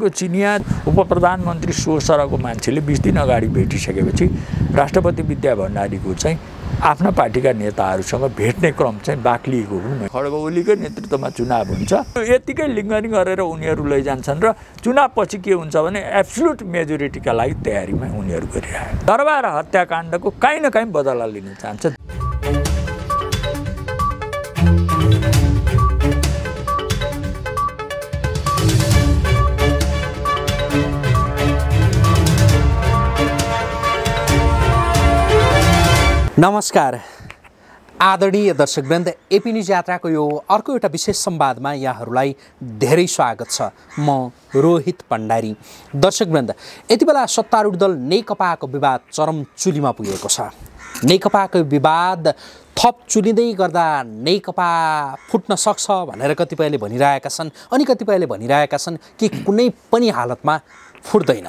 तपाईँको चिनिया उपप्रधानमन्त्री सो सरहको मान्छेले 20 दिन अगाडि भेटिसकेपछि राष्ट्रपति विद्या भण्डारीको चाहिँ आफ्ना पार्टीका नेताहरूसँग भेट्ने क्रम चाहिँ बाक्लिएको हो। खड्ग ओलीकै नेतृत्वमा चुनाव हुन्छ, यतिकै लिङ्गरिङ गरेर उनीहरू लैजान्छन् र चुनावपछि के हुन्छ भने एब्सोल्युट मेजोरिटीका लागि तयारीमा उनीहरू गरिरहेको। दरबार हत्याकाण्डको काहीँ न काहीँ बदला लिन चाहन्छ। नमस्कार आदरणीय दर्शकवृन्द, एपी न्युज यात्राको यो अर्को एउटा विशेष संवादमा यहाँहरूलाई धेरै स्वागत छ। म रोहित भण्डारी। दर्शकवृन्द, यति बेला सत्तारूढ दल नेकपाको विवाद चरम चुलीमा पुगेको छ। नेकपाको विवाद थप चुलिँदै गर्दा नेकपा फुट्न सक्छ भनेर कतिपयले भनिरहेका छन्, अनि कतिपयले भनिरहेका छन् कि कुनै पनि हालतमा फुट्दैन,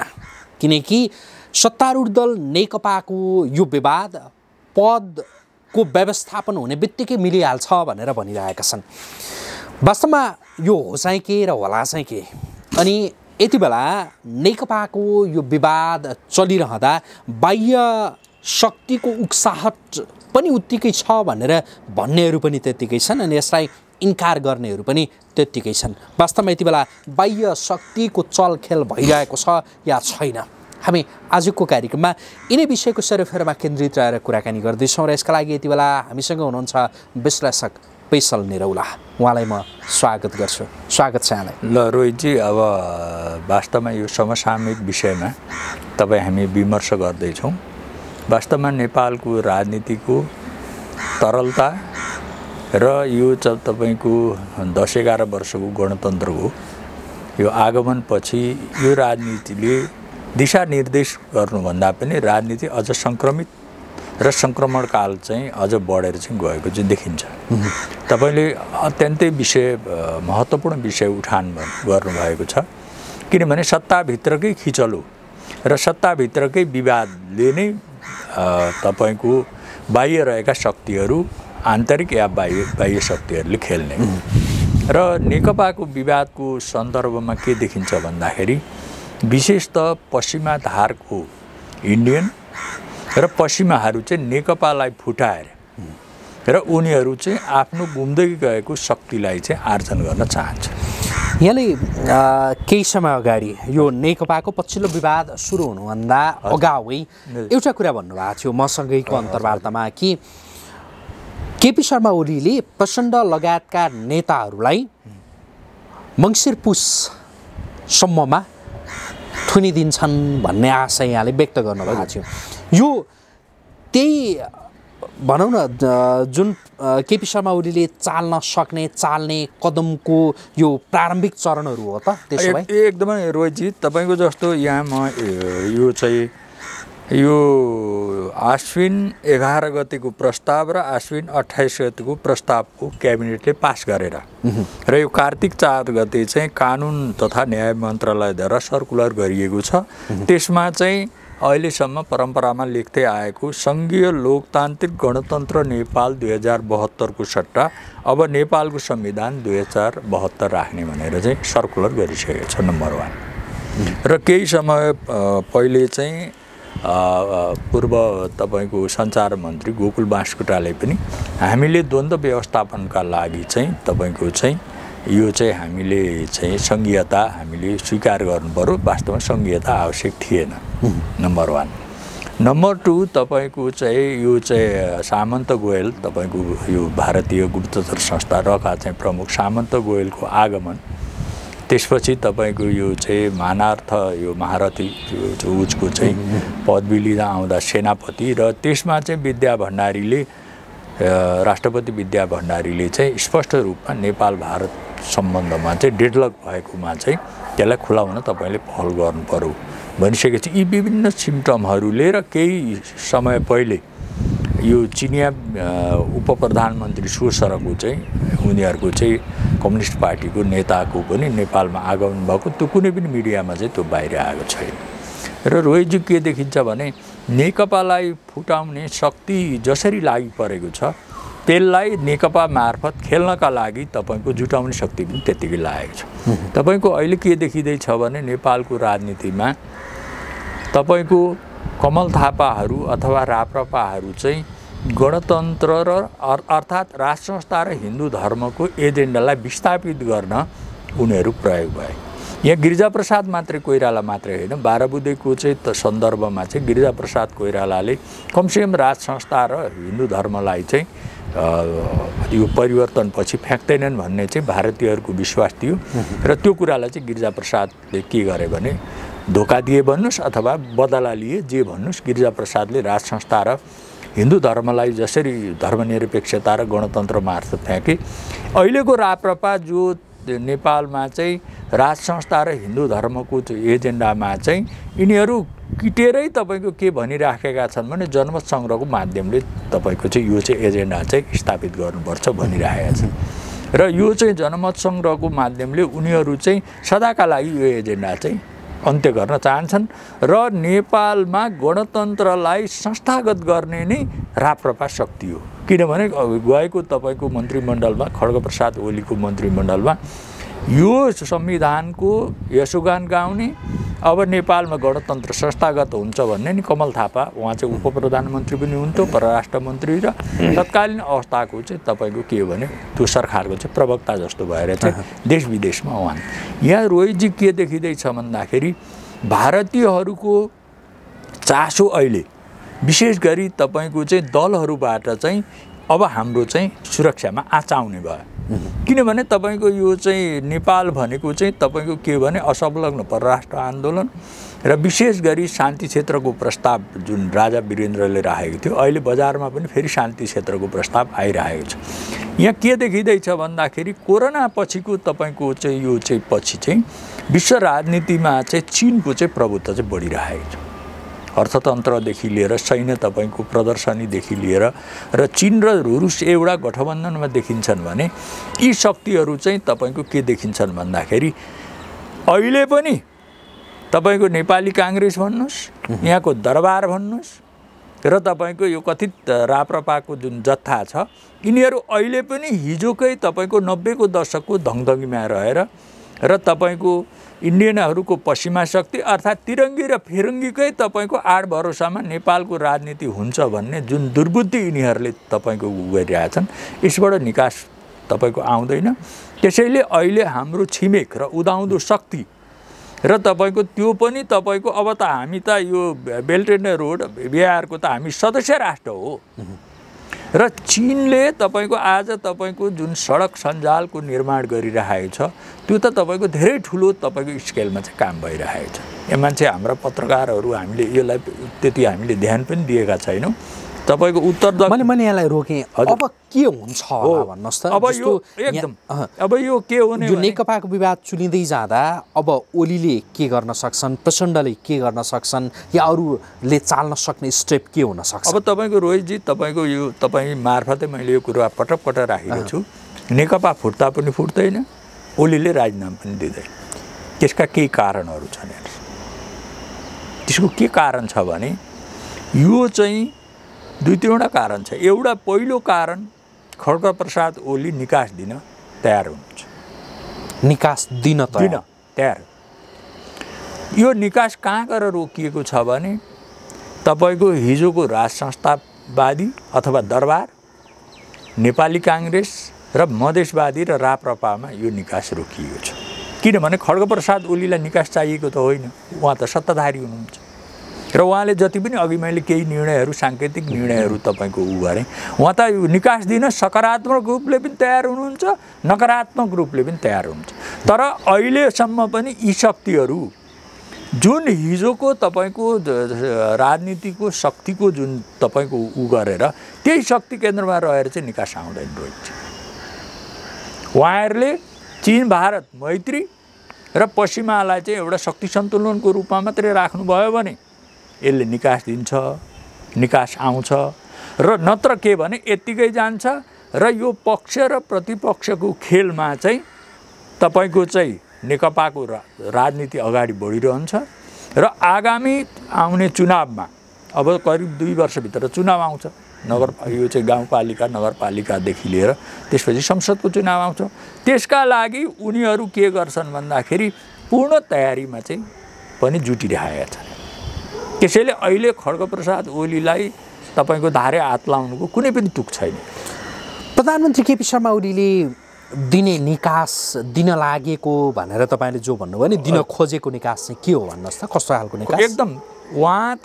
किनकि सत्तारूढ दल नेकपाको यो विवाद पदको व्यवस्थापन हुने बित्तिकै मिलिहाल्छ भनेर भनिरहेका छन्। वास्तवमा यो हो चाहिँ के र होला चाहिँ के? अनि यति बेला नेकपाको यो विवाद चलिरहँदा बाह्य शक्तिको उक्साहट पनि उत्तिकै छ भनेर भन्नेहरू पनि त्यत्तिकै छन्, अनि यसलाई इन्कार गर्नेहरू पनि त्यत्तिकै छन्। वास्तवमा यति बेला बाह्य शक्तिको चलखेल भइरहेको छ या छैन? हामी आजको कार्यक्रममा यिनै विषयको सेरोफेरोमा केन्द्रित रहेर कुराकानी गर्दैछौँ र यसका लागि यति बेला हामीसँग हुनुहुन्छ विश्लेषक पैसल निरौला। उहाँलाई म स्वागत गर्छु। स्वागत छ यहाँलाई। ल रोहितजी, अब वास्तवमा यो समसामयिक विषयमा तपाईँ हामी विमर्श गर्दैछौँ। वास्तवमा नेपालको राजनीतिको तरलता र यो तपाईँको 10-11 वर्षको गणतन्त्रको यो आगमनपछि यो राजनीतिले दिशानिर्देश गर्नुभन्दा पनि राजनीति अझ सङ्क्रमित र सङ्क्रमणकाल चाहिँ अझ बढेर चाहिँ गएको चाहिँ देखिन्छ। तपाईँले अत्यन्तै महत्त्वपूर्ण विषय उठान गर्नुभएको छ, किनभने सत्ताभित्रकै खिचलो र सत्ताभित्रकै विवादले नै तपाईँको बाह्य रहेका शक्तिहरू, आन्तरिक या बाह्य शक्तिहरूले खेल्ने र नेकपाको विवादको सन्दर्भमा के देखिन्छ भन्दाखेरि विशेषतः पश्चिमा धारको इन्डियन र पश्चिमाहरू चाहिँ नेकपालाई फुटाएर र उनीहरू चाहिँ आफ्नो गुम्दै गएको शक्तिलाई चाहिँ आर्जन गर्न चाहन्छ। यहाँले केही समय अगाडि यो नेकपाको पछिल्लो विवाद सुरु हुनुभन्दा अगावै एउटा कुरा भन्नुभएको थियो मसँगैको अन्तर्वार्तामा कि केपी शर्मा ओलीले प्रचण्ड लगायतका नेताहरूलाई मङ्सिर पुससम्ममा थुनिदिन्छन् भन्ने आशा यहाँले व्यक्त गर्नुभएको थियो। यो त्यही भनौँ न जुन केपी शर्मा ओलीले चाल्ने कदमको यो प्रारम्भिक चरणहरू हो त? त्यसो भए एकदमै रोहितजी, तपाईँको जस्तो यहाँ म यो आश्विन 11 गतिको प्रस्ताव र आश्विन 28 गतिको प्रस्तावको क्याबिनेटले पास गरेर र यो कार्तिक 4 गते चाहिँ कानुन तथा न्याय मन्त्रालयद्वारा सर्कुलर गरिएको छ। त्यसमा चाहिँ अहिलेसम्म परम्परामा लेख्दै आएको सङ्घीय लोकतान्त्रिक गणतन्त्र नेपाल 2072 को सट्टा अब नेपालको संविधान 2072 राख्ने भनेर चाहिँ सर्कुलर गरिसकेको छ, नम्बर 1। र केही समय पहिले चाहिँ पूर्व तपाईँको सञ्चार मन्त्री गोकुल बास्कोटाले पनि हामीले द्वन्द्व व्यवस्थापनका लागि चाहिँ तपाईँको चाहिँ यो चाहिँ हामीले चाहिँ सङ्घीयता हामीले स्वीकार गर्नु पर्यो। वास्तवमा सङ्घीयता आवश्यक थिएन, नम्बर 1। नम्बर 2 तपाईँको चाहिँ यो चाहिँ सामन्त गोयल, तपाईँको यो भारतीय गुप्तचर संस्था रका चाहिँ प्रमुख सामन्त गोयलको आगमन, त्यसपछि तपाईँको यो चाहिँ मानार्थ यो महारथी उसको चाहिँ पदवी लिँदा आउँदा सेनापति, र त्यसमा चाहिँ राष्ट्रपति विद्या भण्डारीले चाहिँ स्पष्ट रूपमा नेपाल भारत सम्बन्धमा चाहिँ डेडलक भएकोमा चाहिँ त्यसलाई खुलाउन तपाईँले पहल गर्नु पर्यो भनिसकेपछि यी विभिन्न सिम्टमहरूले र केही समय पहिले यो चिनिया उपप्रधानमन्त्री सो सरहको चाहिँ उनीहरूको चाहिँ कम्युनिस्ट पार्टीको नेताको पनि नेपालमा आगमन भएको त्यो कुनै पनि मिडियामा चाहिँ त्यो बाहिर आएको छैन। र रोहितजी के देखिन्छ भने नेकपालाई फुटाउने शक्ति जसरी लागि परेको छ त्यसलाई नेकपा मार्फत खेल्नका लागि तपाईँको जुटाउने शक्ति पनि त्यत्तिकै लागेको छ। तपाईँको अहिले के देखिँदैछ भने नेपालको राजनीतिमा तपाईँको कमल थापाहरू अथवा राप्रपाहरू चाहिँ गणतन्त्र र अर्थात् राज संस्था र हिन्दू धर्मको एजेन्डालाई विस्थापित गर्न उनीहरू प्रयोग भए। यहाँ गिरिजाप्रसाद मात्रै कोइराला मात्रै होइन, बाह्रबुधेको चाहिँ सन्दर्भमा चाहिँ गिरिजाप्रसाद कोइरालाले कमसेकम राज संस्था र हिन्दू धर्मलाई चाहिँ यो परिवर्तनपछि फ्याँक्दैनन् भन्ने चाहिँ भारतीयहरूको विश्वास थियो र त्यो कुरालाई चाहिँ गिरिजाप्रसादले के गरे भने धोका दिए भन्नुहोस् अथवा बदला लिए जे भन्नुहोस्, गिरिजाप्रसादले राज संस्था र हिन्दू धर्मलाई जसरी धर्मनिरपेक्षता र गणतन्त्र मार्फत फ्याँके, अहिलेको राप्रपा जो नेपालमा चाहिँ राज संस्था र हिन्दू धर्मको एजेन्डामा चाहिँ यिनीहरू किटेरै तपाईँको के भनिराखेका छन् भने जनमत सङ्ग्रहको माध्यमले तपाईँको चाहिँ यो चाहिँ एजेन्डा चाहिँ स्थापित गर्नुपर्छ भनिरहेका छन् र यो चाहिँ जनमत सङ्ग्रहको माध्यमले उनीहरू चाहिँ सदाका लागि यो एजेन्डा चाहिँ अन्त्य गर्न चाहन्छन् र नेपालमा गणतन्त्रलाई संस्थागत गर्ने नै राप्रपा शक्ति हो। किनभने गएको तपाईँको मन्त्रीमण्डलमा खड्गप्रसाद ओलीको मन्त्रीमण्डलमा यो संविधानको यशोगान गाउने अब नेपालमा गणतन्त्र संस्थागत हुन्छ भन्ने नि कमल थापा, उहाँ चाहिँ उप प्रधानमन्त्री पनि हुन्थ्यो, परराष्ट्र मन्त्री र तत्कालीन अवस्थाको चाहिँ तपाईँको के हो भने त्यो सरकारको चाहिँ प्रवक्ता जस्तो भएर चाहिँ देश विदेशमा उहाँ। यहाँ रोहितजी के देखिँदैछ भन्दाखेरि भारतीयहरूको चासो अहिले विशेष गरी तपाईँको चाहिँ दलहरूबाट चाहिँ अब हाम्रो चाहिँ सुरक्षामा आँचाउने भयो। किनभने तपाईँको यो चाहिँ नेपाल भनेको चाहिँ तपाईँको के भने असंलग्न परराष्ट्र आन्दोलन र विशेष गरी शान्ति क्षेत्रको प्रस्ताव जुन राजा वीरेन्द्रले राखेको थियो, अहिले बजारमा पनि फेरि शान्ति क्षेत्रको प्रस्ताव आइरहेको छ। यहाँ के देखिँदैछ भन्दाखेरि कोरोना पछिको तपाईँको चाहिँ यो चाहिँ पछि चाहिँ विश्व राजनीतिमा चाहिँ चीनको चाहिँ प्रभुत्व चाहिँ बढिरहेको छ। अर्थतन्त्रदेखि लिएर सैन्य तपाईँको प्रदर्शनीदेखि लिएर र चीन र रुस एउटा गठबन्धनमा देखिन्छन् भने यी शक्तिहरू चाहिँ तपाईँको के देखिन्छन् भन्दाखेरि अहिले पनि तपाईँको नेपाली काङ्ग्रेस भन्नुहोस्, यहाँको दरबार भन्नुहोस् र तपाईँको यो कथित राप्रपाको जुन जत्था छ, यिनीहरू अहिले पनि हिजोकै तपाईँको 90को दशकको धङधङीमा रहेर र तपाईँको इन्डियनहरूको पश्चिमा शक्ति अर्थात् तिरङ्गी र फिरङ्गीकै तपाईँको आड भरोसामा नेपालको राजनीति हुन्छ भन्ने जुन दुर्बुद्धि यिनीहरूले तपाईँको गरिरहेछन्, यसबाट निकास तपाईँको आउँदैन। त्यसैले अहिले हाम्रो छिमेक र उदाउँदो शक्ति र तपाईँको त्यो पनि तपाईँको अब त हामी त यो बेल्ट एन्ड रोड बिहारको त हामी सदस्य राष्ट्र हो र चीनले तपाईँको आज तपाईँको जुन सडक सञ्जालको निर्माण गरिरहेको छ त्यो त तपाईँको धेरै ठुलो तपाईँको स्केलमा चाहिँ काम भइरहेको छ। यहाँ मान्छे हाम्रा पत्रकारहरू हामीले यसलाई त्यति हामीले ध्यान पनि दिएका छैनौँ। तपाईँको उत्तर मैले यहाँलाई रोकेँ, अब के हुन्छ होला भन्नुहोस् त। अब यो एकदम अब यो के हो भने नेकपाको विवाद चुलिँदै जाँदा अब ओलीले के गर्न सक्छन्, प्रचण्डले के गर्न सक्छन् या अरूले चाल्न सक्ने स्टेप के हुन सक्छ? अब तपाईँको रोहितजी तपाईँको यो तपाईँ मार्फतै मैले यो कुरा पटक पटक राखेको छु, नेकपा फुट्दा पनि फुट्दैन, ओलीले राजीनामा पनि दिँदैन। त्यसका केही कारणहरू छन्। त्यसको के कारण छ भने यो चाहिँ दुई तीनवटा कारण छ। एउटा पहिलो कारण खड्गप्रसाद ओली निकास दिन तयार हुनुहुन्छ। निकास दिन तयार। यो निकास कहाँ गएर रोकिएको छ भने तपाईँको हिजोको राज संस्थावादी अथवा दरबार, नेपाली काङ्ग्रेस र मधेसवादी र राप्रपामा यो निकास रोकिएको छ। किनभने खड्गप्रसाद ओलीलाई निकास चाहिएको त होइन, उहाँ त सत्ताधारी हुनुहुन्छ र उहाँले जति पनि अघि मैले केही निर्णयहरू साङ्केतिक निर्णयहरू तपाईँको गरेँ, उहाँ त निकास दिन सकारात्मक रूपले पनि तयार हुनुहुन्छ, नकारात्मक रूपले पनि तयार हुनुहुन्छ। तर अहिलेसम्म पनि यी शक्तिहरू जुन हिजोको तपाईँको राजनीतिको शक्तिको जुन तपाईँको गरेर त्यही शक्ति केन्द्रमा रहेर चाहिँ निकास आउँदैन। रोहित उहाँहरूले चीन भारत मैत्री र पश्चिमालाई चाहिँ एउटा शक्ति सन्तुलनको रूपमा मात्रै राख्नुभयो भने यसले निकास दिन्छ, निकास आउँछ र नत्र के भने यत्तिकै जान्छ र यो पक्ष र प्रतिपक्षको खेलमा चाहिँ तपाईँको चाहिँ नेकपाको राजनीति अगाडि बढिरहन्छ र आगामी आउने चुनावमा अब करिब 2 वर्षभित्र चुनाव आउँछ यो चाहिँ गाउँपालिका नगरपालिकादेखि लिएर त्यसपछि संसदको चुनाव आउँछ। त्यसका लागि उनीहरू के गर्छन् भन्दाखेरि पूर्ण तयारीमा चाहिँ पनि जुटिरहेका छन्। त्यसैले अहिले खड्गप्रसाद ओलीलाई तपाईँको धारे हात लाउनुको कुनै पनि तुक छैन। प्रधानमन्त्री केपी शर्मा ओलीले दिने निकास दिन लागेको भनेर तपाईँले जो भन्नुभयो नि, दिन खोजेको निकास चाहिँ के हो भन्नुहोस् त, कस्तो खालको निकास? एकदम उहाँ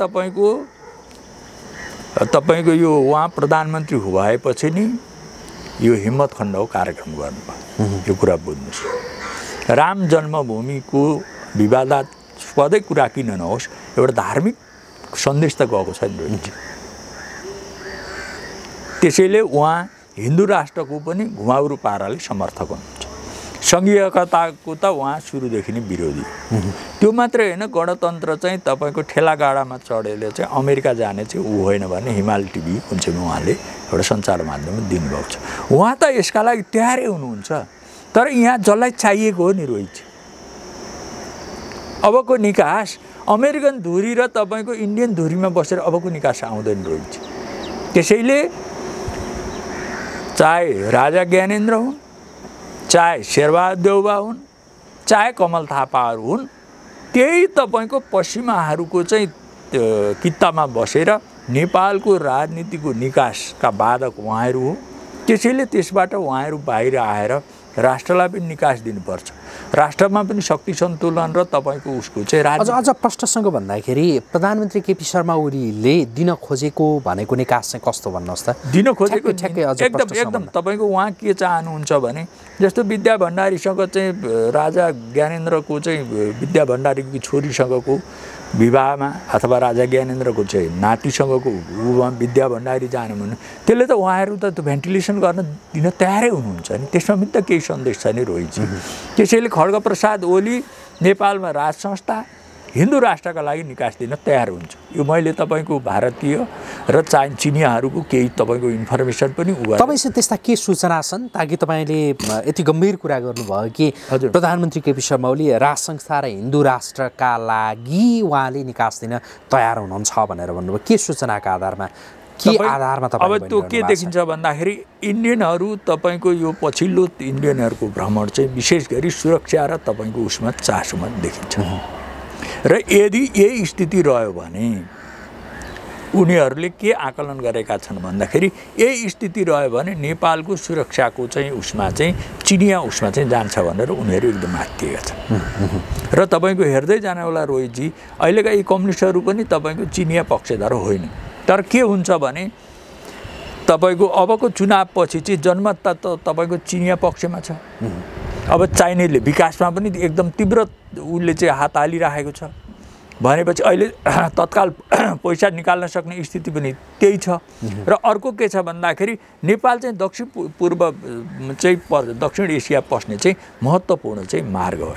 तपाईँको यो उहाँ प्रधानमन्त्री भएपछि नि यो हिम्मत खण्डको कार्यक्रम गर्नुभयो। यो कुरा बुझ्नुहोस्, राम जन्मभूमिको विवादास्पदै कुरा किन नहोस्, एउटा धार्मिक सन्देश त गएको छैन रहेछ। त्यसैले उहाँ हिन्दू राष्ट्रको पनि घुमाउरो पाराले समर्थक हुनुहुन्छ। सङ्घीयताको त उहाँ सुरुदेखि नै विरोधी। त्यो मात्रै होइन, गणतन्त्र चाहिँ तपाईँको ठेलागाडामा चढेर चाहिँ अमेरिका जाने चाहिँ ऊ होइन भने हिमाल टिभी हुन्छ उहाँले एउटा सञ्चार माध्यममा दिनुभएको छ। उहाँ त यसका लागि तयारै हुनुहुन्छ, तर यहाँ जसलाई चाहिएको हो नि रोहित, अबको निकास अमेरिकन धुरी र तपाईँको इन्डियन धुरीमा बसेर अबको निकास आउँदैन रोहित। त्यसैले चाहे राजा ज्ञानेन्द्र हुन्, चाहे शेरबहादुर देउवा हुन्, चाहे कमल थापाहरू हुन्, त्यही तपाईँको पश्चिमाहरूको चाहिँ कित्तामा बसेर नेपालको राजनीतिको निकासका बाधक उहाँहरू हो। त्यसैले त्यसबाट उहाँहरू बाहिर आएर राष्ट्रलाई पनि निकास दिनुपर्छ। राष्ट्रमा पनि शक्ति सन्तुलन र तपाईँको उसको चाहिँ अझ प्रश्नसँग भन्दाखेरि प्रधानमन्त्री केपी शर्मा ओलीले दिन खोजेको भनेको निकास चाहिँ कस्तो भन्नुहोस् त? दिन खोजेको एकदम तपाईँको उहाँ के चाहनुहुन्छ भने, जस्तो विद्या भण्डारीसँग चाहिँ राजा ज्ञानेन्द्रको चाहिँ विद्या भण्डारीकी छोरीसँगको विवाहमा अथवा राजा ज्ञानेन्द्रको चाहिँ नातिसँगको विद्या भण्डारी जानु भने त्यसले त उहाँहरू त त्यो भेन्टिलेसन गर्न दिन तयारै हुनुहुन्छ नि। त्यसमा पनि त केही सन्देश छ नि रोहितजी। त्यसैले खड्गप्रसाद ओली नेपालमा राज संस्था हिन्दू राष्ट्रका लागि निकास दिन तयार हुन्छ। यो मैले तपाईँको भारतीय र चिनियाहरूको केही तपाईँको इन्फर्मेसन पनि तपाईँसँग त्यस्ता के सूचना छन् ताकि तपाईँले यति गम्भीर कुरा गर्नुभयो कि प्रधानमन्त्री केपी शर्मा ओली राज संस्था र हिन्दू राष्ट्रका लागि उहाँले निकास दिन तयार हुनुहुन्छ भनेर भन्नुभयो? के सूचनाका आधारमा, के आधारमा अब त्यो के देखिन्छ भन्दाखेरि इन्डियनहरू तपाईँको यो पछिल्लो इन्डियनहरूको भ्रमण चाहिँ विशेष गरी सुरक्षा र तपाईँको उसमा चासोमा देखिन्छ। र यदि यही स्थिति रह्यो भने उनीहरूले के आकलन गरेका छन् भन्दाखेरि यही स्थिति रह्यो भने नेपालको सुरक्षाको चाहिँ उसमा चाहिँ चिनिया उसमा चाहिँ जान्छ भनेर उनीहरू एकदम आत्तिएका छन्। र तपाईँको हेर्दै जानु होला रोहितजी, अहिलेका यी कम्युनिस्टहरू पनि तपाईँको चिनिया पक्षधर होइन। तर के हुन्छ भने तपाईँको अबको चुनावपछि चाहिँ जनमत त तपाईँको चिनिया पक्षमा छ। अब चाइनिजले विकासमा पनि एकदम तीव्र उसले चाहिँ हात हालिरहेको छ भनेपछि अहिले तत्काल पैसा निकाल्न सक्ने स्थिति पनि त्यही छ। र अर्को के छ भन्दाखेरि नेपाल चाहिँ दक्षिण पूर्व चाहिँ दक्षिण एसिया पस्ने चाहिँ महत्त्वपूर्ण चाहिँ मार्ग हो।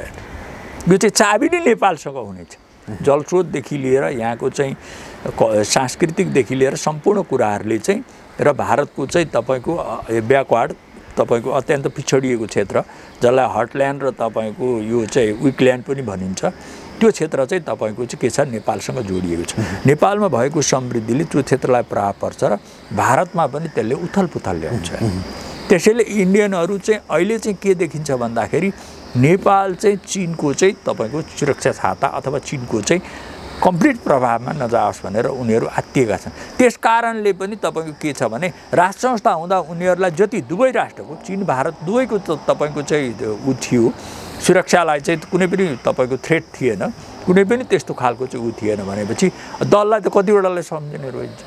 यो चाहिँ चाबी नै नेपालसँग हुनेछ। जलस्रोतदेखि लिएर यहाँको चाहिँ सांस्कृतिकदेखि लिएर सम्पूर्ण कुराहरूले चाहिँ र भारतको चाहिँ तपाईँको ब्याकवार्ड तपाईँको अत्यन्त पिछडिएको क्षेत्र जसलाई हटल्यान्ड र तपाईँको यो चाहिँ विकल्यान्ड पनि भनिन्छ, त्यो क्षेत्र चाहिँ तपाईँको चाहिँ के छ नेपालसँग जोडिएको छ। नेपालमा भएको समृद्धिले त्यो क्षेत्रलाई प्रभाव पर्छ र भारतमा पनि त्यसले उथलपुथल ल्याउँछ। त्यसैले इन्डियनहरू चाहिँ अहिले चाहिँ के देखिन्छ भन्दाखेरि नेपाल चाहिँ चिनको चाहिँ तपाईँको सुरक्षा छाता अथवा चिनको चाहिँ कम्प्लिट प्रभावमा नजाओस् भनेर उनीहरू आत्तिएका छन्। त्यस कारणले पनि तपाईँको के छ भने राष्ट्र संस्था हुँदा उनीहरूलाई जति दुवै राष्ट्रको चिन भारत दुवैको तपाईँको चाहिँ ऊ थियो, सुरक्षालाई चाहिँ कुनै पनि तपाईँको थ्रेट थिएन, कुनै पनि त्यस्तो खालको चाहिँ ऊ थिएन भनेपछि दललाई त कतिवटालाई सम्झिने रोइन्छ।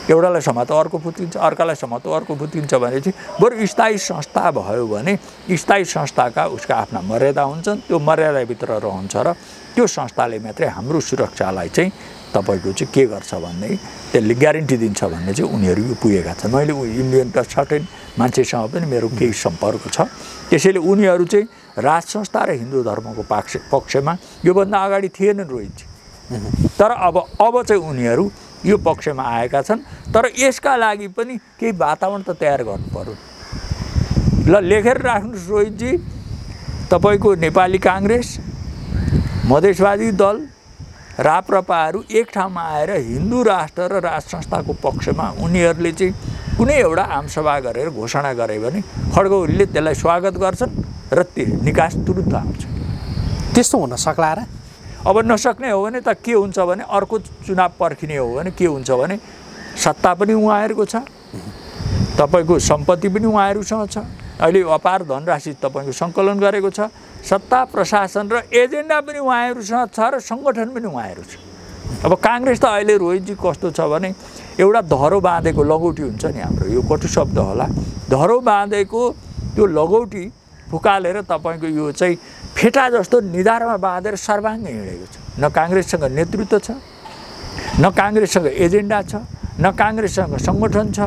एउटालाई समातो अर्को फुत्किन्छ, अर्कालाई समातो अर्को फुत्किन्छ भनेपछि बरु स्थायी संस्था भयो भने स्थायी संस्थाका उसका आफ्ना मर्यादा हुन्छन्, त्यो मर्यादाभित्र रहन्छ र त्यो संस्थाले मात्रै हाम्रो सुरक्षालाई चाहिँ तपाईँको चाहिँ के गर्छ भन्ने त्यसले ग्यारेन्टी दिन्छ भन्ने चाहिँ उनीहरू यो पुगेका छन्। मैले इन्डियनका सर्टेन मान्छेसँग पनि मेरो केही सम्पर्क छ। त्यसैले उनीहरू चाहिँ राज संस्था र हिन्दू धर्मको पक्षमा योभन्दा अगाडि थिएनन् रोहितजी, तर अब चाहिँ उनीहरू यो पक्षमा आएका छन्। तर यसका लागि पनि केही वातावरण त तयार गर्नु पर्यो। ल लेखेर राख्नुहोस् रोहितजी, तपाईँको नेपाली काङ्ग्रेस, मधेसवादी दल राप्रपाहरू एक ठाउँमा आएर हिन्दू राष्ट्र र राज संस्थाको पक्षमा उनीहरूले चाहिँ कुनै एउटा आमसभा गरेर घोषणा गरे भने खड्ग ओलीले त्यसलाई स्वागत गर्छन् र त्यो निकास तुरुन्त आउँछ। त्यस्तो हुन सक्ला र? अब नसक्ने हो भने त के हुन्छ भने अर्को चुनाव पर्खिने हो भने के हुन्छ भने सत्ता पनि उहाँहरूको छ, तपाईँको सम्पत्ति पनि उहाँहरूसँग छ, अहिले अपार धनराशि तपाईँको सङ्कलन गरेको छ, सत्ता प्रशासन र एजेन्डा पनि उहाँहरूसँग छ र सङ्गठन पनि उहाँहरू छ। अब काङ्ग्रेस त अहिले रोहितजी कस्तो छ भने एउटा धरो बाँधेको लगौटी हुन्छ नि, हाम्रो यो कटु शब्द होला, धरो बाँधेको त्यो लगौटी फुकालेर तपाईँको यो चाहिँ फेटा जस्तो निधारमा बाँधेर सर्वाङ्ग हिँडेको छ। न काङ्ग्रेससँग नेतृत्व छ, न काङ्ग्रेससँग एजेन्डा छ, न काङ्ग्रेससँग सङ्गठन छ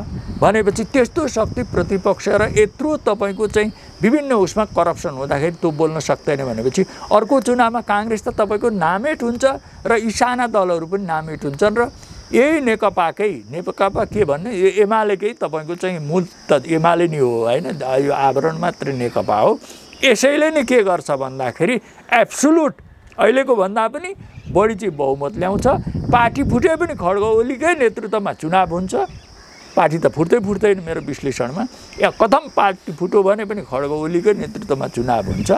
भनेपछि त्यस्तो शक्ति प्रतिपक्ष र यत्रो तपाईँको चाहिँ विभिन्न उसमा करप्सन हुँदाखेरि त्यो बोल्न सक्दैन भनेपछि अर्को चुनावमा काङ्ग्रेस त तपाईँको नामेट हुन्छ र यी साना दलहरू पनि नामेट हुन्छन् र यही नेकपा के भन्ने यो एमालेकै तपाईँको चाहिँ मूल त एमाले नै हो होइन, यो आवरण मात्र नेकपा हो। यसैले नै के गर्छ भन्दाखेरि एब्सोल्युट अहिलेको भन्दा पनि बढी चाहिँ बहुमत ल्याउँछ। पार्टी फुटे पनि खड्ग ओलीकै नेतृत्वमा चुनाव हुन्छ। पार्टी त फुट्दैन मेरो विश्लेषणमा, या कदम पार्टी फुट्यो भने पनि खड्ग ओलीकै नेतृत्वमा चुनाव हुन्छ।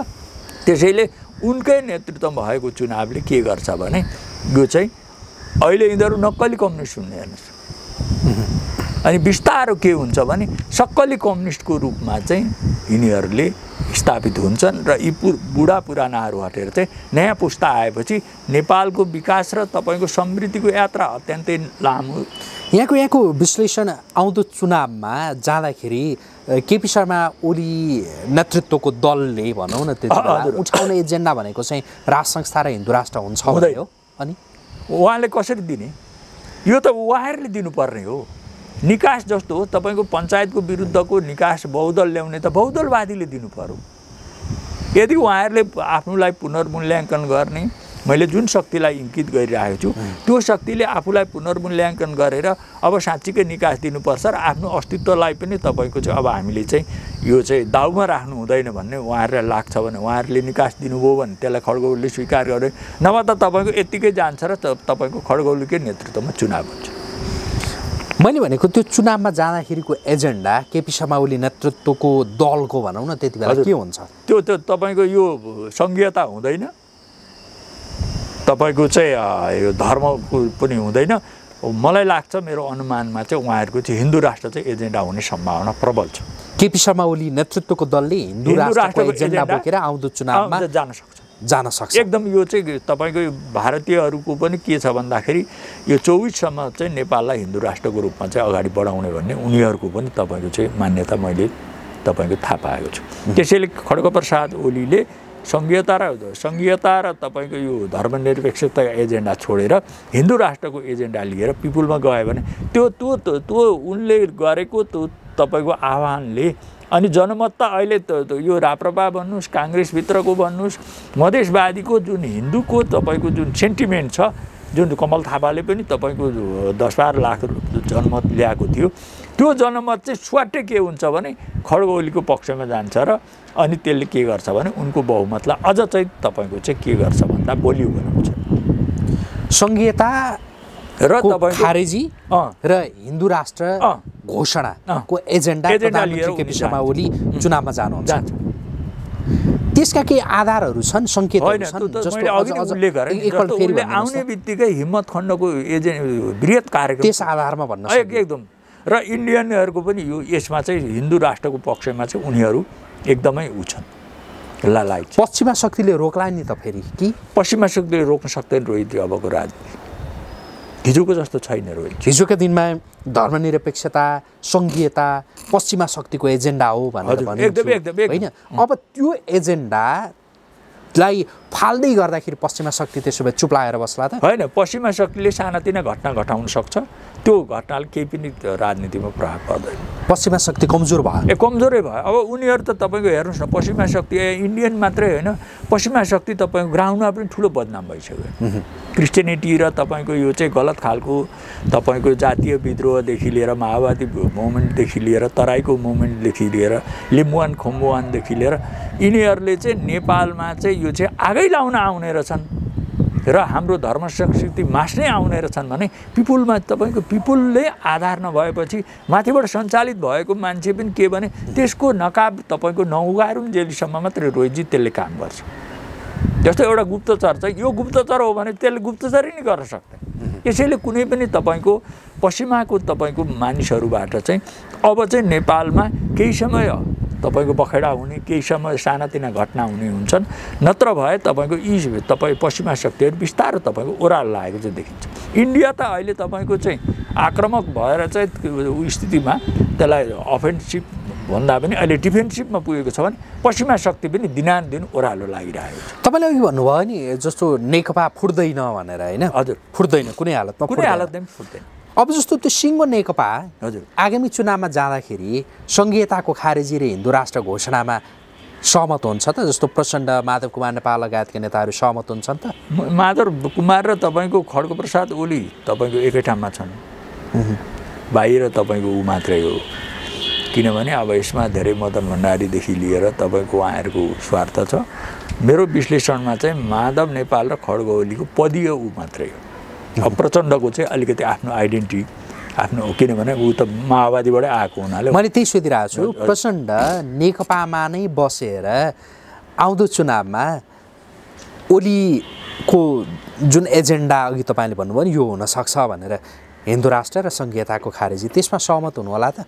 त्यसैले उनकै नेतृत्वमा भएको चुनावले के गर्छ भने यो चाहिँ अहिले यिनीहरू नक्कली कम्युनिस्ट हुने हेर्नुहोस्, अनि बिस्तारो के हुन्छ भने सक्कली कम्युनिस्टको रूपमा चाहिँ यिनीहरूले स्थापित हुन्छन् र यी बुढा पुरानाहरू हटेर चाहिँ नयाँ पुस्ता आएपछि नेपालको विकास र तपाईँको समृद्धिको यात्रा अत्यन्तै लामो। यहाँको विश्लेषण आउँदो चुनावमा जाँदाखेरि केपी शर्मा ओली नेतृत्वको दलले भनौँ न त्यति बेला उठाउने एजेन्डा भनेको चाहिँ राज संस्था र हिन्दू राष्ट्र हुन्छ भन्यो, अनि उहाँले कसरी दिने? यो त उहाँहरूले दिनुपर्ने हो। निकास जस्तो हो तपाईँको पञ्चायतको विरुद्धको निकास बहुदल ल्याउने त बहुदलवादीले दिनु पर्यो। यदि उहाँहरूले आफ्नोलाई पुनर्मूल्याङ्कन गर्ने, मैले जुन शक्तिलाई इङ्कित गरिरहेको छु त्यो शक्तिले आफूलाई पुनर्मूल्याङ्कन गरेर अब साँच्चीकै निकास दिनुपर्छ र आफ्नो अस्तित्वलाई पनि तपाईँको चाहिँ अब हामीले चाहिँ यो चाहिँ दाउमा राख्नु हुँदैन भन्ने उहाँहरूलाई लाग्छ भने उहाँहरूले निकास दिनुभयो भने त्यसलाई खड्ग ओलीले स्वीकार गरे, नभए त तपाईँको यत्तिकै जान्छ र तपाईँको खड्ग ओलीकै नेतृत्वमा चुनाव हुन्छ। मैले भनेको त्यो चुनावमा जाँदाखेरिको एजेन्डा केपी शर्मा ओली नेतृत्वको दलको भनौँ न त्यति बेला के हुन्छ? त्यो तपाईँको यो सङ्घीयता हुँदैन, तपाईँको चाहिँ यो धर्मको पनि हुँदैन। मलाई लाग्छ मेरो अनुमानमा चाहिँ उहाँहरूको चाहिँ हिन्दू राष्ट्र चाहिँ एजेन्डा हुने सम्भावना प्रबल छ। केपी शर्मा ओली नेतृत्वको दलले हिन्दू राष्ट्रको एजेन्डा बोकेर आउँदो चुनावमा जान सक्छ एकदम। यो चाहिँ तपाईँको भारतीयहरूको पनि के छ भन्दाखेरि यो 24सम्म चाहिँ नेपाललाई हिन्दू राष्ट्रको रूपमा चाहिँ अगाडि बढाउने भन्ने उनीहरूको पनि तपाईँको चाहिँ मान्यता मैले तपाईँको थाहा पाएको छु। त्यसैले खड्गप्रसाद ओलीले सङ्घीयता र तपाईँको यो धर्मनिरपेक्षता एजेन्डा छोडेर हिन्दू राष्ट्रको एजेन्डा लिएर पिपुलमा गयो भने त्यो उनले गरेको त्यो तपाईँको आह्वानले अनि जनमत त अहिले यो राप्रपा भन्नुहोस्, काङ्ग्रेसभित्रको भन्नुहोस्, मधेसवादीको जुन हिन्दूको तपाईँको जुन सेन्टिमेन्ट छ, जुन कमल थापाले पनि तपाईँको 10-12 लाख जनमत ल्याएको थियो, त्यो जनमत चाहिँ स्वाट्टै के हुन्छ भने खड्ग ओलीको पक्षमा जान्छ र अनि त्यसले के गर्छ भने उनको बहुमतलाई अझ चाहिँ तपाईँको चाहिँ के गर्छ भन्दा बलियो बनाउँछ। सङ्घीयता र तपाईँको खारेजी र हिन्दू राष्ट्र घोषणाको एजेन्डा लिएर केपी शर्मा ओली चुनावमा जानुहुन्छ। त्यसका केही आधारहरू छन्, सङ्केतहरू छन् जस्तो आउने बित्तिकै हिम्मत खण्डको बृहत कार्यक्रम त्यस आधारमा भन्न एकदम। र इन्डियनहरूको पनि यो यसमा चाहिँ हिन्दू राष्ट्रको पक्षमा चाहिँ उनीहरू एकदमै छन् लाइक। पश्चिमा शक्तिले रोक्ला नि त फेरि कि? पश्चिमा शक्तिले रोक्न सक्दैन रोहित अबको राजनीति, हिजोको जस्तो छैन रोहित। हिजोको दिनमा धर्मनिरपेक्षता सङ्घीयता पश्चिमा शक्तिको एजेन्डा हो भनेर होइन। अब त्यो एजेन्डालाई फाल्दै गर्दाखेरि पश्चिमा शक्ति त्यसो भए चुप लागेर बस्ला त होइन। पश्चिमा शक्तिले सानातिना घटना घटाउन सक्छ, त्यो घटनाले केही पनि राजनीतिमा प्रभाव पर्दैन। पश्चिमा शक्ति कमजोर भयो, कमजोरै भयो। अब उनीहरू त तपाईँको हेर्नुहोस् न, पश्चिमा शक्ति इन्डियन मात्रै होइन, पश्चिमा शक्ति तपाईँको ग्राउन्डमा पनि ठुलो बदनाम भइसक्यो। क्रिस्चियनिटी र तपाईँको यो चाहिँ गलत खालको तपाईँको जातीय विद्रोहदेखि लिएर माओवादी मुभमेन्टदेखि लिएर तराईको मुभमेन्टदेखि लिएर लिम्बुवान खोम्बुवानदेखि लिएर यिनीहरूले चाहिँ नेपालमा चाहिँ यो चाहिँ आगै लाउन आउने रहेछन्। र हाम्रो धर्म संस्कृति मास्नै आउने रहेछन् भने पिपुलमा तपाईँको पिपुलले आधार नभएपछि माथिबाट सञ्चालित भएको मान्छे पनि के भने त्यसको नकाब तपाईँको नउगारुन् जेलीसम्म मात्रै रोइजी त्यसले काम गर्छ। जस्तो एउटा गुप्तचर चाहिँ यो गुप्तचर हो भने त्यसले गुप्तचरी नै गर्न सक्दैन। यसैले कुनै पनि तपाईँको पश्चिमाको तपाईँको मानिसहरूबाट चाहिँ अब चाहिँ नेपालमा केही समय तपाईँको बखेडा हुने, केही समय सानातिना घटना हुने हुन्छन्, नत्र भए तपाईँको यी तपाईँ पश्चिमा शक्तिहरू बिस्तारो तपाईँको ओह्रालो लागेको चाहिँ देखिन्छ। इन्डिया त अहिले तपाईँको चाहिँ आक्रामक भएर चाहिँ स्थितिमा त्यसलाई अफेन्सिभ भन्दा पनि अहिले डिफेन्सिभमा पुगेको छ भने पश्चिमा शक्ति पनि दिनानुदिन ओह्रालो लागिरहेको छ। तपाईँले अघि भन्नुभयो नि जस्तो नेकपा फुट्दैन भनेर होइन? हजुर, फुट्दैन, कुनै हालतमा फुट्दैन। अब जस्तो त्यो सिङ्गो नेकपा हजुर आगामी चुनावमा जाँदाखेरि सङ्घीयताको खारेजी र हिन्दू राष्ट्र घोषणामा सहमत हुन्छ त? जस्तो प्रचण्ड, माधव कुमार नेपाल लगायतका नेताहरू सहमत हुन्छन् त? माधव कुमार र तपाईँको खड्गप्रसाद ओली तपाईँको एकै ठाउँमा छन्, बाहिर तपाईँको ऊ मात्रै हो। किनभने अब यसमा धेरै मदन भण्डारीदेखि लिएर तपाईँको उहाँहरूको स्वार्थ छ। मेरो विश्लेषणमा चाहिँ माधव नेपाल र खड्ग ओलीको पदीय ऊ मात्रै हो। अब प्रचण्डको चाहिँ अलिकति आफ्नो आइडेन्टिटी आफ्नो, किनभने ऊ त माओवादीबाटै आएको हुनाले। मैले त्यही सोधिरहेको छु, प्रचण्ड नेकपामा नै बसेर आउँदो चुनावमा ओलीको जुन एजेन्डा अघि तपाईँले भन्नुभयो नि यो हुनसक्छ भनेर, हिन्दू राष्ट्र र सङ्घीयताको खारेजी, त्यसमा सहमत हुनु होला त?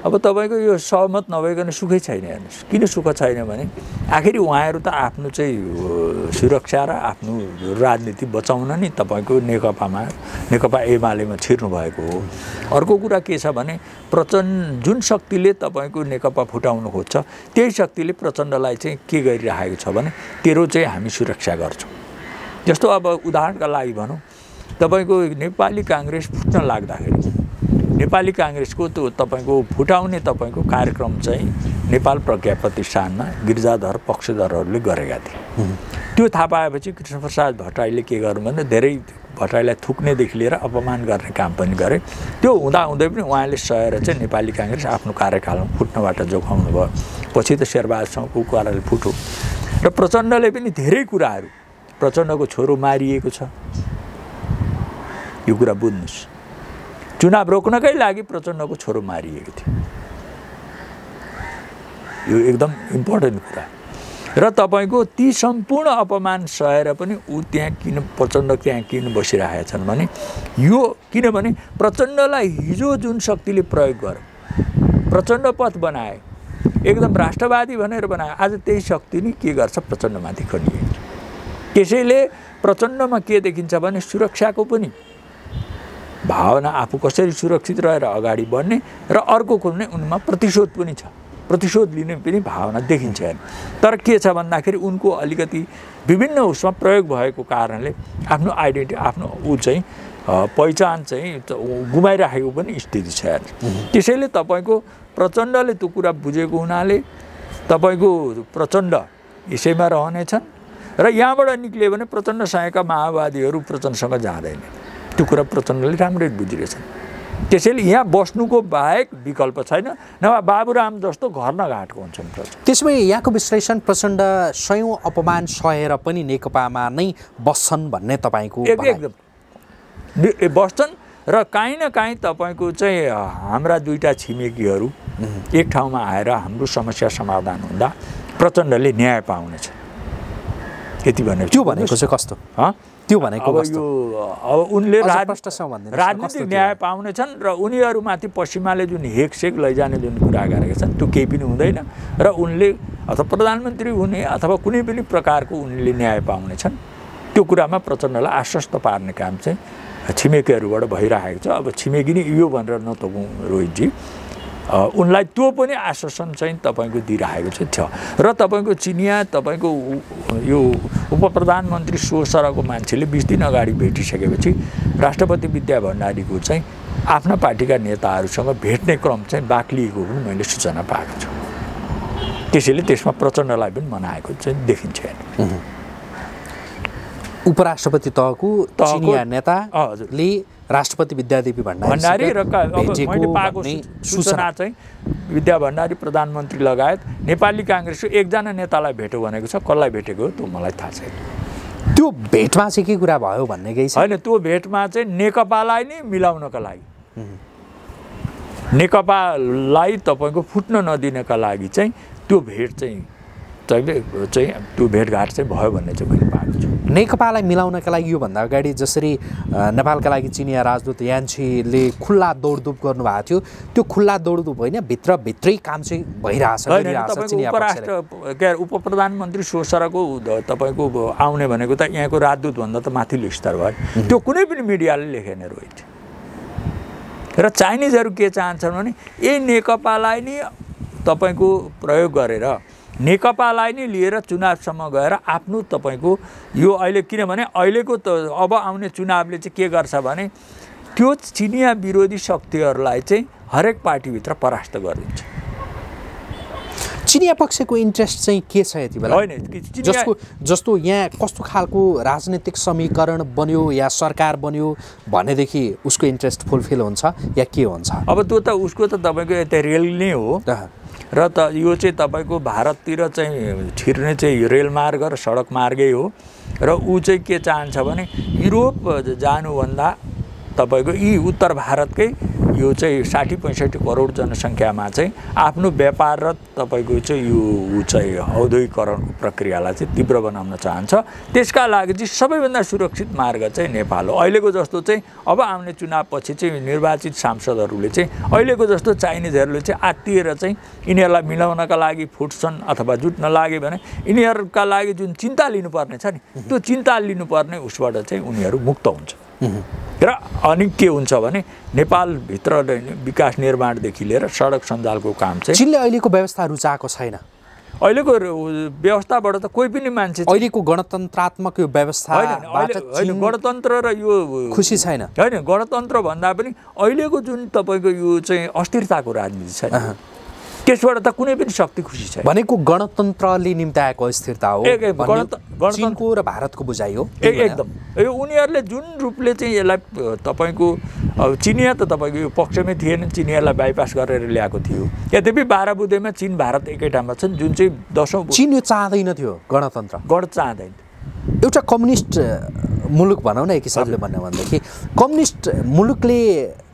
अब तपाईँको यो सहमत नभइकन सुखै छैन। हेर्नुहोस् किन सुख छैन भने आखिर उहाँहरू त आफ्नो चाहिँ सुरक्षा र आफ्नो राजनीति बचाउन नि तपाईँको नेकपा एमालेमा छिर्नु भएको हो। अर्को कुरा के छ भने प्रचण्ड जुन शक्तिले तपाईँको नेकपा फुटाउनु खोज्छ त्यही शक्तिले प्रचण्डलाई चाहिँ के गरिरहेको छ भने तेरो चाहिँ हामी सुरक्षा गर्छौँ। जस्तो अब उदाहरणका लागि भनौँ, तपाईँको नेपाली काङ्ग्रेस फुट्न लाग्दाखेरि नेपाली काङ्ग्रेसको त्यो तपाईँको फुटाउने तपाईँको कार्यक्रम चाहिँ नेपाल प्रज्ञा प्रतिष्ठानमा गिरिजाधर पक्षधरहरूले गरेका थिए। त्यो थाहा पाएपछि कृष्णप्रसाद भट्टराईले के गर्नु भने धेरै भट्टराईलाई थुक्नेदेखि लिएर अपमान गर्ने काम पनि गरे। त्यो हुँदाहुँदै पनि उहाँले सहेर चाहिँ नेपाली काङ्ग्रेस आफ्नो कार्यकालमा फुट्नबाट जोगाउनु भयो। पछि त शेरबहादुरसँगको कुराले फुट्यो। र प्रचण्डले पनि धेरै कुराहरू, प्रचण्डको छोरो मारिएको छ, यो कुरा बुझ्नुहोस्। चुनाव रोक्नकै लागि प्रचण्डको छोरो मारिएको थियो, यो एकदम इम्पोर्टेन्ट कुरा। र तपाईँको ती सम्पूर्ण अपमान सहेर पनि ऊ त्यहाँ किन प्रचण्ड त्यहाँ किन बसिरहेछन् भने यो, किनभने प्रचण्डलाई हिजो जुन शक्तिले प्रयोग गर्यो, प्रचण्ड पथ बनाए, एकदम राष्ट्रवादी भनेर बनायो, आज त्यही शक्ति नै के गर्छ प्रचण्डमाथि खनिएको। त्यसैले प्रचण्डमा के देखिन्छ भने सुरक्षाको पनि भावना, आफू कसरी सुरक्षित रहेर अगाडि बढ्ने, र अर्को कुनै उनमा प्रतिशोध पनि छ, प्रतिशोध लिने पनि भावना देखिन्छ। तर के छ भन्दाखेरि उनको अलिकति विभिन्न उसमा प्रयोग भएको कारणले आफ्नो आइडेन्टिटी, आफ्नो ऊ चाहिँ पहिचान चाहिँ गुमाइराखेको पनि स्थिति छ। त्यसैले तपाईँको प्रचण्डले त्यो कुरा बुझेको हुनाले तपाईँको प्रचण्ड यसैमा रहनेछन् र यहाँबाट निक्लियो भने प्रचण्डसँगका माओवादीहरू प्रचण्डसँग जाँदैन। त्यो कुरा प्रचण्डले राम्रै बुझिरहेछन्। त्यसैले यहाँ बस्नुको बाहेक विकल्प छैन, नभए बाबुराम जस्तो घर नघाटको हुन्छन् प्रचण्ड। त्यसमै यहाँको विश्लेषण प्रचण्ड स्वयं अपमान सहेर पनि नेकपामा नै बस्छन् भन्ने तपाईँको? एकदम बस्छन् र काहीँ न काहीँ तपाईँको चाहिँ हाम्रा दुईटा छिमेकीहरू एक ठाउँमा आएर हाम्रो समस्या समाधान हुँदा प्रचण्डले न्याय पाउनेछ, यति भनेको। त्यो भनेको चाहिँ कस्तो? त्यो भनेको अब यो अब उनले राजनीतिक न्याय पाउनेछन् र उनीहरूमाथि पश्चिमाले जुन हेकसेक लैजाने जुन कुरा गरेका छन् त्यो केही पनि हुँदैन र उनले अथवा प्रधानमन्त्री हुने अथवा कुनै पनि प्रकारको उनले न्याय पाउनेछन्। त्यो कुरामा प्रचण्डलाई आश्वस्त पार्ने काम चाहिँ छिमेकीहरूबाट भइरहेको छ। अब छिमेकी नै यो भनेर नतोकौँ रोहितजी, उनलाई त्यो पनि आश्वासन चाहिँ तपाईँको दिइरहेको चाहिँ छ। र तपाईँको चिनिया तपाईँको यो उपप्रधानमन्त्री सो सरहको मान्छेले 20 दिन अगाडि भेटिसकेपछि राष्ट्रपति विद्या भण्डारीको चाहिँ आफ्ना पार्टीका नेताहरूसँग भेट्ने क्रम चाहिँ बाक्लिएको पनि मैले सूचना पाएको छु। त्यसैले त्यसमा प्रचण्डलाई पनि मनाएको चाहिँ देखिन्छ। उपराष्ट्रपति तहको चिनिया नेताले राष्ट्रपति विद्यादेवी भण्डारी र मैले पाएको सूचना चाहिँ विद्या भण्डारी प्रधानमन्त्री लगायत नेपाली काङ्ग्रेसको एकजना नेतालाई भेट्यो भनेको छ। कसलाई भेटेको हो त्यो मलाई थाहा छैन। त्यो त्यो भेटमा चाहिँ के कुरा भयो भन्ने केही छ? होइन, त्यो भेटमा चाहिँ नेकपालाई नै मिलाउनका लागि, नेकपालाई तपाईँको फुट्न नदिनका लागि चाहिँ त्यो भेट चाहिँ त्यो भेटघाट चाहिँ भयो भन्ने चाहिँ मैले पाएको छु। नेकपालाई मिलाउनका लागि योभन्दा अगाडि जसरी नेपालका लागि चिनिया राजदूत यान्छीले खुल्ला दौडधुप गर्नुभएको थियो, त्यो खुल्ला दौडधुप होइन, भित्रै काम चाहिँ भइरहेछ। उप प्रधानमन्त्री सोसराको तपाईँको आउने भनेको त यहाँको राजदूतभन्दा त माथिल्लो स्तर भयो। त्यो कुनै पनि मिडियाले लेखेन रोहित। र चाइनिजहरू के चाहन्छन् भने यही नेकपालाई नै तपाईँको प्रयोग गरेर, नेकपालाई नै लिएर चुनावसम्म गएर आफ्नो तपाईँको यो अहिले, किनभने अहिलेको त अब आउने चुनावले चाहिँ के गर्छ भने त्यो चिनिया विरोधी शक्तिहरूलाई चाहिँ हरेक पार्टीभित्र परास्त गरिदिन्छ। चिनिया पक्षको इन्ट्रेस्ट चाहिँ के छ यति बेला? होइन, जस्तो यहाँ कस्तो खालको राजनीतिक समीकरण बन्यो या सरकार बन्यो भनेदेखि उसको इन्ट्रेस्ट फुलफिल हुन्छ या के हुन्छ? अब त्यो त उसको त तपाईँको यता रेल नै हो र त यो चाहिँ तपाईँको भारततिर चाहिँ छिर्ने चाहिँ रेलमार्ग र सडक मार्गै हो। र ऊ चाहिँ के चाहन्छ भने युरोप जानुभन्दा तपाईँको यी उत्तर भारतकै यो चाहिँ 60-65 करोड जनसङ्ख्यामा चाहिँ आफ्नो व्यापार र तपाईँको चाहिँ यो चाहिँ औद्योगिकरणको प्रक्रियालाई चाहिँ तीव्र बनाउन चाहन्छ। त्यसका लागि चाहिँ सबैभन्दा सुरक्षित मार्ग चाहिँ नेपाल हो। अहिलेको जस्तो चाहिँ अब आउने चुनावपछि चाहिँ निर्वाचित सांसदहरूले चाहिँ अहिलेको जस्तो चाइनिजहरूले चाहिँ आत्तिएर चाहिँ यिनीहरूलाई मिलाउनका लागि फुट्छन् अथवा जुट्न लाग्यो भने यिनीहरूका लागि जुन चिन्ता लिनुपर्ने छ नि, त्यो चिन्ता लिनुपर्ने उसबाट चाहिँ उनीहरू मुक्त हुन्छ। र अनि के हुन्छ भने नेपालभित्र विकास निर्माणदेखि लिएर सडक सञ्जालको काम चाहिँ चीनले अहिलेको व्यवस्था रुचाएको छैन। अहिलेको व्यवस्थाबाट त कोही पनि मान्छे अहिलेको गणतन्त्रात्मक यो व्यवस्थाबाट गणतन्त्र र यो खुसी छैन। होइन, गणतन्त्र भन्दा पनि अहिलेको जुन तपाईँको यो चाहिँ अस्थिरताको राजनीति छ त्यसबाट त कुनै पनि शक्ति खुसी छैन। भनेको गणतन्त्रले निम्ताएको अस्थिरता हो चीनको र भारतको बुझाइ हो। एकदम यो उनीहरूले जुन रूपले चाहिँ यसलाई तपाईँको चिनिया त तपाईँको यो पक्षमै थिएन, चिनियालाई बाइपास गरेर ल्याएको थियो। यद्यपि 12 बुँदेमा चीन भारत एकै ठाउँमा छन्, जुन चाहिँ 10औं चीन यो चाहँदैन थियो गणतन्त्र, चाहँदैन। एउटा कम्युनिस्ट मुलुक भनौँ न एक हिसाबले भन्यो भनेदेखि कम्युनिस्ट मुलुकले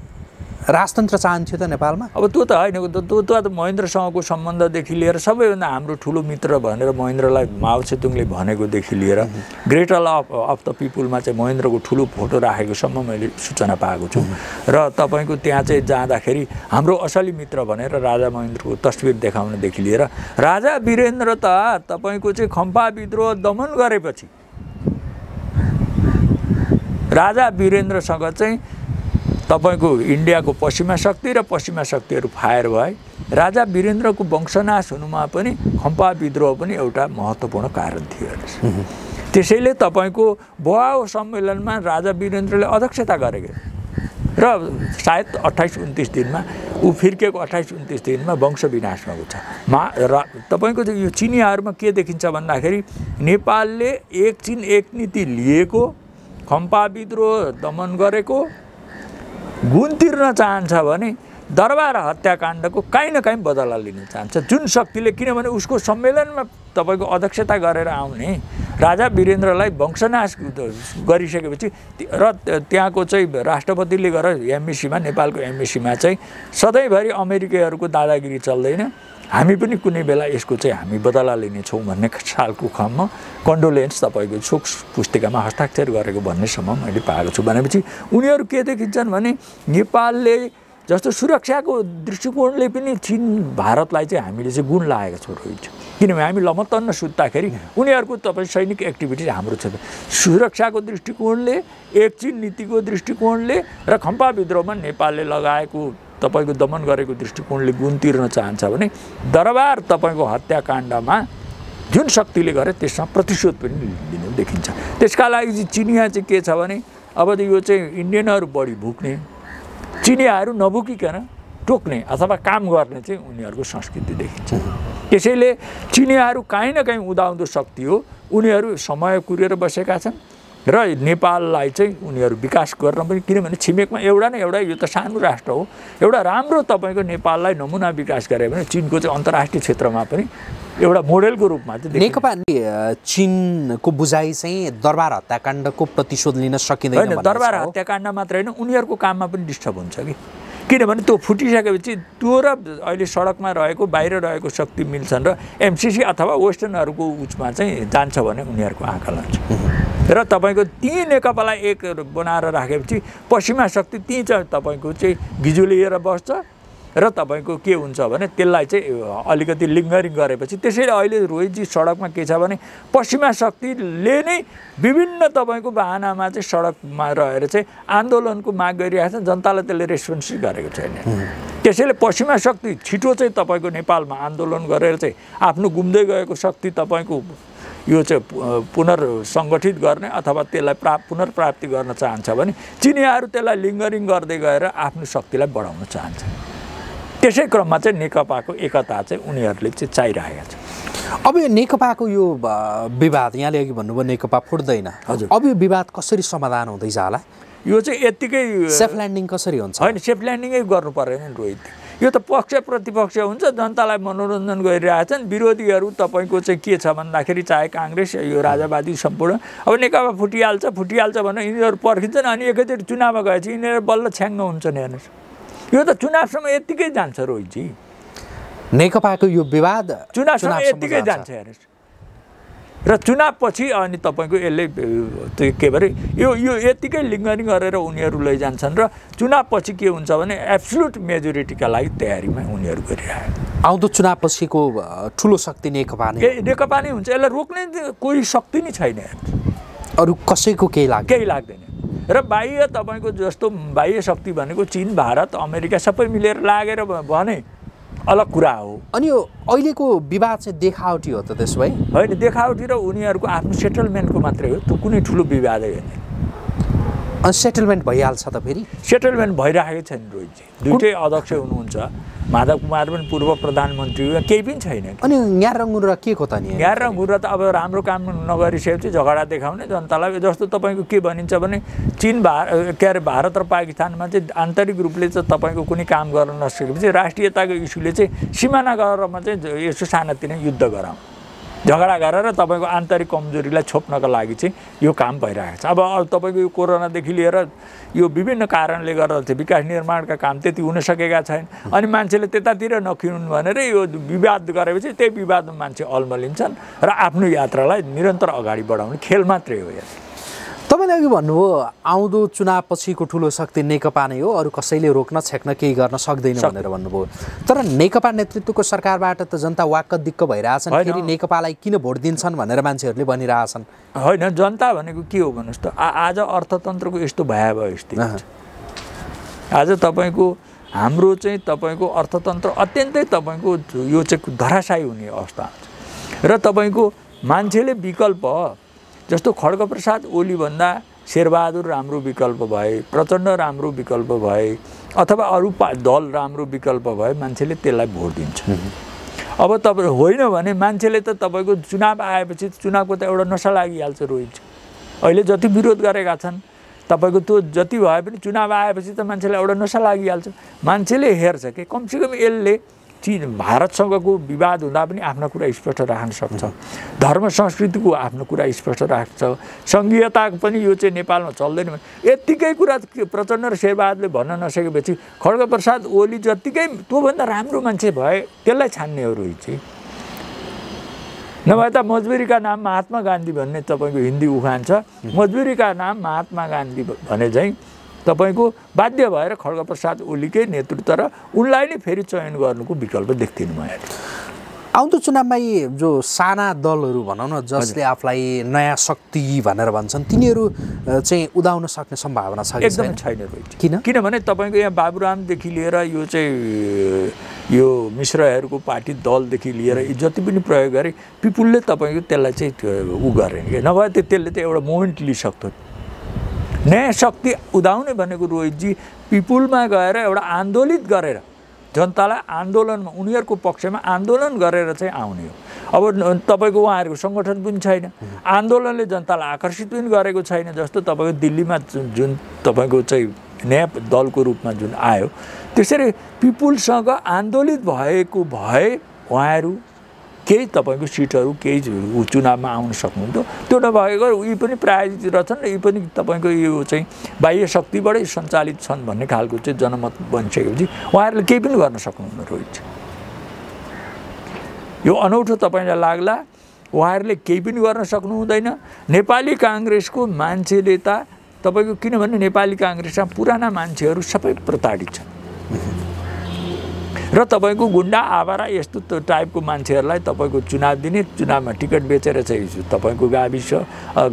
राजतन्त्र चाहन्थ्यो त नेपालमा? अब त्यो त होइन, त्यो त महेन्द्रसँगको सम्बन्धदेखि लिएर सबैभन्दा हाम्रो ठुलो मित्र भनेर महेन्द्रलाई माओ सेतुङले भनेकोदेखि लिएर ग्रेट हल अफ द पिपुलमा चाहिँ महेन्द्रको ठुलो फोटो राखेकोसम्म मैले सूचना पाएको छु। र तपाईँको त्यहाँ चाहिँ जाँदाखेरि हाम्रो असली मित्र भनेर राजा महेन्द्रको तस्बिर देखाउनदेखि लिएर राजा वीरेन्द्र त तपाईँको चाहिँ खम्पा विद्रोह दमन गरेपछि राजा वीरेन्द्रसँग चाहिँ तपाईँको इन्डियाको पश्चिमा शक्ति र पश्चिमा शक्तिहरू फायर भए। राजा वीरेन्द्रको वंशनाश हुनुमा पनि खम्पा विद्रोह पनि एउटा महत्त्वपूर्ण कारण थियो। त्यसैले तपाईँको बोआओ सम्मेलनमा राजा वीरेन्द्रले अध्यक्षता गरेको र सायद 28-29 दिनमा ऊ फिर्केको 28-29 दिनमा वंश विनाशमा गएको छ। तपाईँको यो चिनियाहरूमा के देखिन्छ भन्दाखेरि नेपालले एक चीन एक नीति लिएको, खम्पा विद्रोह दमन गरेको, गुण तिर्न चाहन्छ भने दरबार हत्याकाण्डको काहीँ न काहीँ बदला लिन चाहन्छ जुन शक्तिले, किनभने उसको सम्मेलनमा तपाईँको अध्यक्षता गरेर आउने राजा वीरेन्द्रलाई वंशनाश गरिसकेपछि र त्यहाँको चाहिँ राष्ट्रपतिले गएर एमबीसीमा, नेपालको एमबीसीमा चाहिँ सधैँभरि अमेरिकीहरूको दादागिरी चल्दैन, हामी पनि कुनै बेला यसको चाहिँ हामी बदला लिनेछौँ भन्ने सालको क्रममा कन्डोलेन्स तपाईँको शोक पुस्तिकामा हस्ताक्षर गरेको भन्नेसम्म मैले पाएको छु। भनेपछि उनीहरू के देखिन्छन् भने नेपालले जस्तो सुरक्षाको दृष्टिकोणले पनि चीन भारतलाई चाहिँ हामीले चाहिँ गुण लागेको छौँ रोहित, किनभने हामी लमतन्न सुत्दाखेरि उनीहरूको तपाईँ सैनिक एक्टिभिटिज हाम्रो छ। सुरक्षाको दृष्टिकोणले, एक चीन नीतिको दृष्टिकोणले र खम्पा विद्रोहमा नेपालले लगाएको तपाईँको दमन गरेको दृष्टिकोणले गुण तिर्न चाहन्छ भने दरबार तपाईँको हत्याकाण्डमा जुन शक्तिले गरे त्यसमा प्रतिशोध पनि लिनु देखिन्छ। त्यसका लागि चाहिँ चिनिया चाहिँ के छ भने अब यो चाहिँ इन्डियनहरू बढी भुक्ने, चिनियाहरू नभुकिकन टोक्ने अथवा काम गर्ने चाहिँ उनीहरूको संस्कृति देखिन्छ। त्यसैले चिनियाहरू काहीँ न काहीँ उदाउँदो शक्ति हो, उनीहरू समय कुरेर बसेका छन् र नेपाललाई चाहिँ उनीहरू विकास गर्न पनि, किनभने छिमेकमा एउटा न एउटा यो त सानो राष्ट्र हो, एउटा राम्रो तपाईँको नेपाललाई नमुना विकास गरे भने चिनको चाहिँ अन्तर्राष्ट्रिय क्षेत्रमा पनि एउटा मोडेलको रूपमा चाहिँ नेकपाले चिनको बुझाइ चाहिँ दरबार हत्याकाण्डको प्रतिशोध लिन सकिँदैन होइन। दरबार हत्याकाण्ड मात्र होइन, उनीहरूको काममा पनि डिस्टर्ब हुन्छ कि, किनभने त्यो फुटिसकेपछि त्यो र अहिले सडकमा रहेको बाहिर रहेको शक्ति मिल्छन् र एमसिसी अथवा वेस्टर्नहरूको उचमा चाहिँ जान्छ भने उनीहरूको आँखा लाग्छ। र तपाईँको ती नेकपालाई एक बनाएर राखेपछि पश्चिमा शक्ति त्यहीँ चाहिँ तपाईँको चाहिँ गिजो लिएर बस्छ र तपाईँको के हुन्छ भने त्यसलाई चाहिँ अलिकति लिङ्गरिङ गरेपछि, त्यसैले अहिले रोहितजी सडकमा के छ भने पश्चिमा शक्तिले नै विभिन्न तपाईँको बाहनामा चाहिँ सडकमा रहेर चाहिँ आन्दोलनको माग गरिरहेको छ, जनताले त्यसले रेस्पोन्स गरेको छैन। त्यसैले पश्चिमा शक्ति छिटो चाहिँ तपाईँको नेपालमा आन्दोलन गरेर चाहिँ आफ्नो गुम्दै गएको शक्ति तपाईँको यो चाहिँ पुनर्सङ्गठित गर्ने अथवा त्यसलाई पुनर्प्राप्ति गर्न चाहन्छ भने चिनियाहरू त्यसलाई लिङ्गरिङ गर्दै गएर आफ्नो शक्तिलाई बढाउन चाहन्छ। त्यसै क्रममा चाहिँ नेकपाको एकता चाहिँ उनीहरूले चाहिँ चाहिरहेका छ। अब यो नेकपाको यो विवाद, यहाँले अघि भन्नुभयो नेकपा फुट्दैन, अब यो विवाद कसरी समाधान हुँदैछ होला? यो चाहिँ यत्तिकै सेफ ल्यान्डिङ कसरी हुन्छ? होइन, सेफ ल्यान्डिङै गर्नु परेन रोहित। यो त पक्ष प्रतिपक्ष हुन्छ, जनतालाई मनोरञ्जन गरिरहेछन्। विरोधीहरू तपाईँको चाहिँ के छ भन्दाखेरि चाहे काङ्ग्रेस यो राजावादी सम्पूर्ण अब नेकपा फुटिहाल्छ भने यिनीहरू पर्खिन्छन्, अनि एकैचोटि चुनावमा गएपछि यिनीहरू बल्ल छ्याङ्ग हुन्छन्। हेर्नुहोस्, यो त चुनावसम्म यत्तिकै जान्छ रोहितजी। नेकपाको यो विवाद चुनावसम्म यत्तिकै जान्छ। हेर्नुहोस्, र चुनावपछि अनि तपाईँको यसले के भरे यो यत्तिकै लिङ्गरिङ गरेर उनीहरू लैजान्छन् र चुनावपछि के हुन्छ भने एब्सोल्युट मेजोरिटीका लागि तयारीमा उनीहरू गरिरहेको। आउँदो चुनावपछिको ठुलो शक्ति नेकपा नै हुन्छ। यसलाई रोक्ने कोही शक्ति नै छैन, अरू कसैको केही लाग्दैन। र बाह्य तपाईँको जस्तो बाह्य शक्ति भनेको चिन, भारत, अमेरिका सबै मिलेर लागेर भने अलग कुरा हो। अनि यो अहिलेको विवाद चाहिँ देखावटी हो त त्यसो भए? होइन, देखावटी र उनीहरूको आफ्नो सेटलमेन्टको मात्रै हो, त्यो कुनै ठुलो विवादै होइन। अनि सेटलमेन्ट भइहाल्छ त फेरि? सेटलमेन्ट भइरहेको छैन रोहितजी। दुईटै अध्यक्ष हुनुहुन्छ, माधव कुमार पनि पूर्व प्रधानमन्त्री हो, केही पनि छैन। अनि यहाँ रङ्गुरा के को त नि? यहाँ रङ्गुरा त अब राम्रो काम नगरिसकेपछि झगडा देखाउने जनतालाई। जस्तो तपाईँको के भनिन्छ भने चिन भारत र पाकिस्तानमा चाहिँ आन्तरिक रूपले चाहिँ तपाईँको कुनै काम गर्न नसकेपछि राष्ट्रियताको इस्युले चाहिँ सिमाना गरेरमा चाहिँ यसो सानातिना युद्ध गराउँ, झगडा गरेर तपाईँको आन्तरिक कमजोरीलाई छोप्नको लागि चाहिँ यो काम भइरहेको छ। अब तपाईँको यो कोरोनादेखि लिएर यो विभिन्न कारणले गर्दा चाहिँ विकास निर्माणका काम त्यति हुन सकेका छैन। अनि मान्छेले त्यतातिर नखिउन् भनेर यो विवाद गरेपछि त्यही विवादमा मान्छे अल्मलिन्छन् र आफ्नो यात्रालाई निरन्तर अगाडि बढाउने खेल मात्रै हो। तपाईँले अघि भन्नुभयो आउँदो चुनावपछिको ठुलो शक्ति नेकपा नै हो, अरू कसैले रोक्न छेक्न केही गर्न सक्दैन भनेर भन्नुभयो। तर नेकपा नेतृत्वको सरकारबाट त जनता वाक्क दिक्क भइरहेछन्, फेरि नेकपालाई किन भोट दिन्छन् भनेर मान्छेहरूले भनिरहेछन्। होइन, जनता भनेको के हो भन्नुहोस् त, आज अर्थतन्त्रको यस्तो भयावह स्थिति छ। आज तपाईँको हाम्रो चाहिँ तपाईँको अर्थतन्त्र अत्यन्तै तपाईँको यो चाहिँ धराशायी हुने अवस्था हुन्छ। र तपाईँको मान्छेले विकल्प जस्तो खड्गप्रसाद ओलीभन्दा शेरबहादुर राम्रो विकल्प भए, प्रचण्ड राम्रो विकल्प भए, अथवा अरू दल राम्रो विकल्प भए मान्छेले त्यसलाई भोट दिन्छ। अब तपाईँ होइन भने मान्छेले त तपाईँको चुनाव आएपछि चुनावको त एउटा नसा लागिहाल्छ रोहित। अहिले जति विरोध गरेका छन् तपाईँको त्यो जति भए पनि चुनाव आएपछि त मान्छेलाई एउटा नसा लागिहाल्छ। मान्छेले हेर्छ कि कमसेकम यसले भारतसँगको विवाद हुँदा पनि आफ्नो कुरा स्पष्ट राख्न सक्छ, धर्म संस्कृतिको आफ्नो कुरा स्पष्ट राख्छ, सङ्घीयता पनि यो चाहिँ नेपालमा चल्दैन भने यत्तिकै कुरा प्रचण्ड र शेरबहादुरले भन्न नसकेपछि खड्गप्रसाद ओली जत्तिकै त्योभन्दा राम्रो मान्छे भए त्यसलाई छान्ने हो रोहित चाहिँ। नभए त मजबुरीका नाम महात्मा गान्धी भन्ने तपाईँको हिन्दी उखान छ, मजबुरीका नाम महात्मा गान्धी भने चाहिँ तपाईँको बाध्य भएर खड्गप्रसाद ओलीकै नेतृत्व र उनलाई नै फेरि चयन गर्नुको विकल्प देख्दिनँ म। आउँदो चुनावमा यी जो साना दलहरू भनौँ न जसले आफूलाई नयाँ शक्ति भनेर भन्छन् तिनीहरू चाहिँ उदाउन सक्ने सम्भावना छ? एकदम छैन। किनभने तपाईँको यहाँ बाबुरामदेखि लिएर यो चाहिँ यो मिश्रहरूको पार्टी दलदेखि लिएर जति पनि प्रयोग गरे पिपुलले तपाईँको त्यसलाई चाहिँ उ गर्ने, नभए त्यसले त एउटा मोमेन्ट लिइसक्थ्यो। नयाँ शक्ति उदाउने भनेको रोहितजी पिपुलमा गएर एउटा आन्दोलित गरेर जनतालाई आन्दोलनमा उनीहरूको पक्षमा आन्दोलन गरेर चाहिँ आउने हो। अब तपाईँको उहाँहरूको सङ्गठन पनि छैन, आन्दोलनले जनतालाई आकर्षित पनि गरेको छैन। जस्तो तपाईँको दिल्लीमा जुन तपाईँको चाहिँ नयाँ दलको रूपमा जुन आयो, त्यसरी पिपुलसँग आन्दोलित भएको भए उहाँहरू केही तपाईँको सिटहरू केही चुनावमा आउन सक्नुहुन्थ्यो। त्यो नभएको यी पनि प्रायोजित रहेछन् र यी पनि तपाईँको यो चाहिँ बाह्य शक्तिबाटै सञ्चालित छन् भन्ने खालको चाहिँ जनमत बनिसकेपछि उहाँहरूले केही पनि गर्न सक्नुहुन्न। रोहित यो अनौठो तपाईँलाई लाग्ला, उहाँहरूले केही पनि गर्न सक्नु हुँदैन। नेपाली काङ्ग्रेसको मान्छेले त तपाईँको, किनभने नेपाली काङ्ग्रेसमा पुराना मान्छेहरू सबै प्रताडित छन् र तपाईँको गुन्डा आवारा यस्तो टाइपको मान्छेहरूलाई तपाईँको चुनाव दिने, चुनावमा टिकट बेचेर चाहिँ तपाईँको गाविस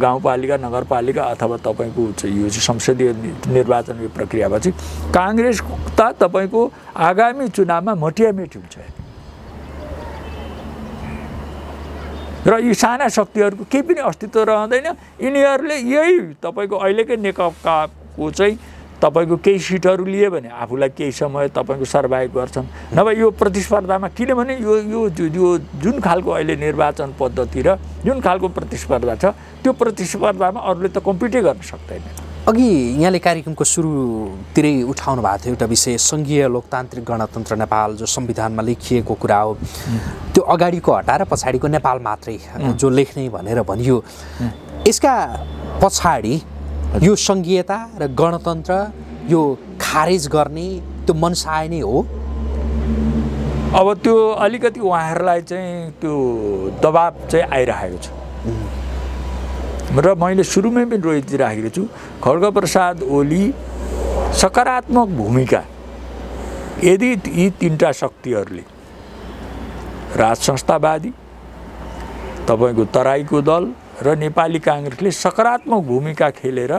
गाउँपालिका नगरपालिका अथवा तपाईँको यो चाहिँ संसदीय निर्वाचन यो प्रक्रियापछि काङ्ग्रेस त तपाईँको आगामी चुनावमा मटियामेटी हुन्छ र यी साना शक्तिहरूको केही पनि अस्तित्व रहँदैन। यिनीहरूले यही तपाईँको अहिलेकै नेकपाको चाहिँ तपाईँको केही सिटहरू लिए भने आफूलाई केही समय तपाईँको सर्भाइभ गर्छन्, नभए यो प्रतिस्पर्धामा, किनभने यो यो यो जुन खालको अहिले निर्वाचन पद्धति र जुन खालको प्रतिस्पर्धा छ त्यो प्रतिस्पर्धामा अरूले त कम्पिटै गर्न सक्दैन। अघि यहाँले कार्यक्रमको सुरुतिरै उठाउनु भएको थियो एउटा विषय, सङ्घीय लोकतान्त्रिक गणतन्त्र नेपाल जो संविधानमा लेखिएको कुरा हो, त्यो अगाडिको हटाएर पछाडिको नेपाल मात्रै जो लेख्ने भनेर भनियो। यसका पछाडि यो सङ्घीयता र गणतन्त्र यो खारेज गर्ने त्यो मनसाय नै हो। अब त्यो अलिकति उहाँहरूलाई चाहिँ त्यो दबाब चाहिँ आइरहेको छ र मैले सुरुमै पनि रोहितजी राखेको छु, खड्गप्रसाद ओली सकारात्मक भूमिका यदि यी तीनटा शक्तिहरूले, राज संस्थावादी, तपाईँको तराईको दल र नेपाली काङ्ग्रेसले सकारात्मक भूमिका खेलेर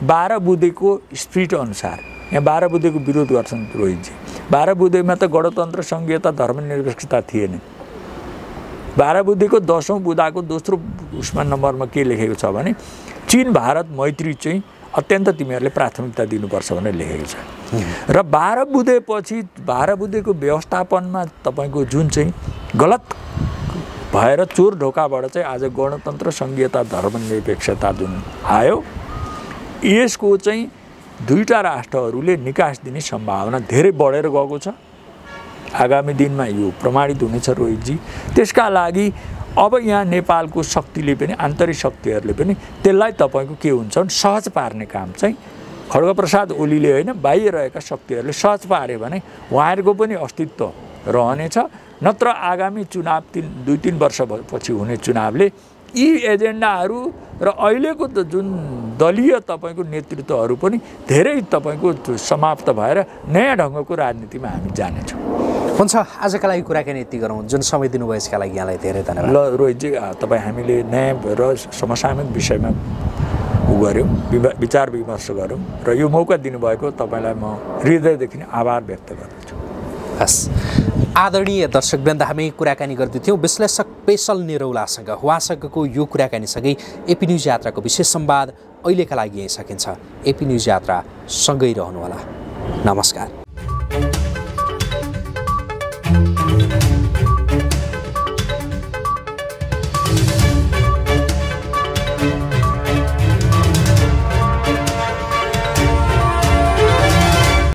12 बुँदेको स्पिरिट अनुसार, यहाँ 12 बुँदेको विरोध गर्छन् रोहितजी। 12 बुँदेमा त गणतन्त्र, सङ्घीयता, धर्मनिरपेक्षता थिएन। 12 बुँदेको 10औं बुँदाको दोस्रो उसमा नम्बरमा के लेखेको छ भने चीन भारत मैत्री चाहिँ अत्यन्त तिमीहरूले प्राथमिकता दिनुपर्छ भनेर लेखेको छ। र 12 बुँदेपछि 12 बुँदेको व्यवस्थापनमा तपाईँको जुन चाहिँ गलत भएर चोर ढोकाबाट चाहिँ आज गणतन्त्र, सङ्घीयता, धर्मनिरपेक्षता जुन आयो, यसको चाहिँ दुईटा राष्ट्रहरूले निकास दिने सम्भावना धेरै बढेर गएको छ। आगामी दिनमा यो प्रमाणित हुनेछ रोहितजी। त्यसका लागि अब यहाँ नेपालको शक्तिले पनि, आन्तरिक शक्तिहरूले पनि त्यसलाई तपाईँको के हुन्छ भने सहज पार्ने काम चाहिँ खड्गप्रसाद ओलीले होइन, बाहिर रहेका शक्तिहरूले सहज पार्यो भने उहाँहरूको पनि अस्तित्व रहनेछ। नत्र आगामी चुनाव 2-3 वर्षपछि हुने चुनावले यी एजेन्डाहरू र अहिलेको त जुन दलीय तपाईँको नेतृत्वहरू पनि धेरै तपाईँको समाप्त भएर नयाँ ढङ्गको राजनीतिमा हामी जानेछौँ। हुन्छ, आजका लागि कुराकानी यति गरौँ। जुन समय दिनुभयो यसका लागि यहाँलाई धेरै धन्यवाद। ल रोहितजी, तपाईँ हामीले नयाँ र समसामयिक विषयमा गऱ्यौँ, विचार विमर्श गऱ्यौँ र यो मौका दिनुभएको तपाईँलाई म हृदयदेखि आभार व्यक्त गर्दछु। हस्, आदरणीय दर्शकवृन्द, हामी कुराकानी गर्दैथ्यौँ विश्लेषक पेशल निरौलासँग। उहाँसँगको यो कुराकानीसँगै एपी न्युज यात्राको विशेष संवाद अहिलेका लागि यहीँ सकिन्छ। एपी न्युज यात्रा सँगै रहनुहोला। नमस्कार।